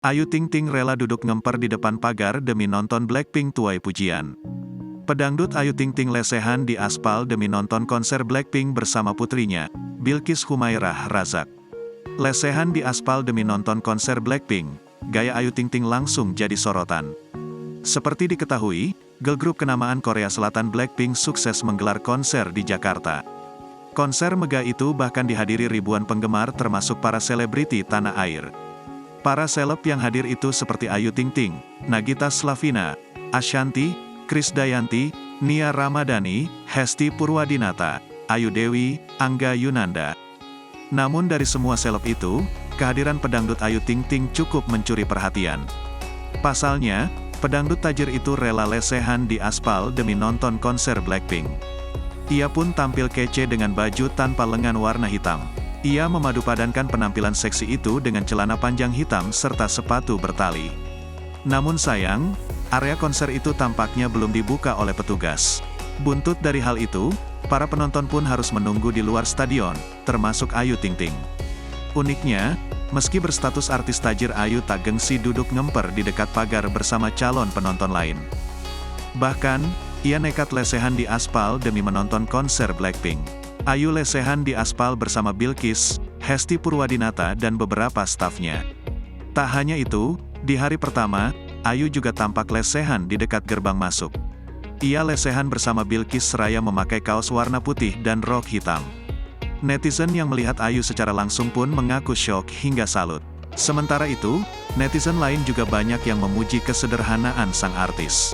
Ayu Ting Ting rela duduk ngemper di depan pagar demi nonton Blackpink tuai pujian. Pedangdut Ayu Ting Ting lesehan di aspal demi nonton konser Blackpink bersama putrinya, Bilqis Humairah Razak. Lesehan di aspal demi nonton konser Blackpink, gaya Ayu Ting Ting langsung jadi sorotan. Seperti diketahui, girl group kenamaan Korea Selatan Blackpink sukses menggelar konser di Jakarta. Konser megah itu bahkan dihadiri ribuan penggemar termasuk para selebriti tanah air. Para seleb yang hadir itu seperti Ayu Ting Ting, Nagita Slavina, Ashanty, Krisdayanti, Nia Ramadhani, Hesti Purwadinata, Ayu Dewi, Angga Yunanda. Namun dari semua seleb itu, kehadiran pedangdut Ayu Ting Ting cukup mencuri perhatian. Pasalnya, pedangdut tajir itu rela lesehan di aspal demi nonton konser Blackpink. Ia pun tampil kece dengan baju tanpa lengan warna hitam. Ia memadupadankan penampilan seksi itu dengan celana panjang hitam serta sepatu bertali. Namun sayang, area konser itu tampaknya belum dibuka oleh petugas. Buntut dari hal itu, para penonton pun harus menunggu di luar stadion, termasuk Ayu Ting Ting. Uniknya, meski berstatus artis tajir, Ayu tak gengsi duduk ngemper di dekat pagar bersama calon penonton lain. Bahkan, ia nekat lesehan di aspal demi menonton konser Blackpink. Ayu lesehan di aspal bersama Bilqis, Hesti Purwadinata dan beberapa stafnya. Tak hanya itu, di hari pertama, Ayu juga tampak lesehan di dekat gerbang masuk. Ia lesehan bersama Bilqis seraya memakai kaos warna putih dan rok hitam. Netizen yang melihat Ayu secara langsung pun mengaku syok hingga salut. Sementara itu, netizen lain juga banyak yang memuji kesederhanaan sang artis.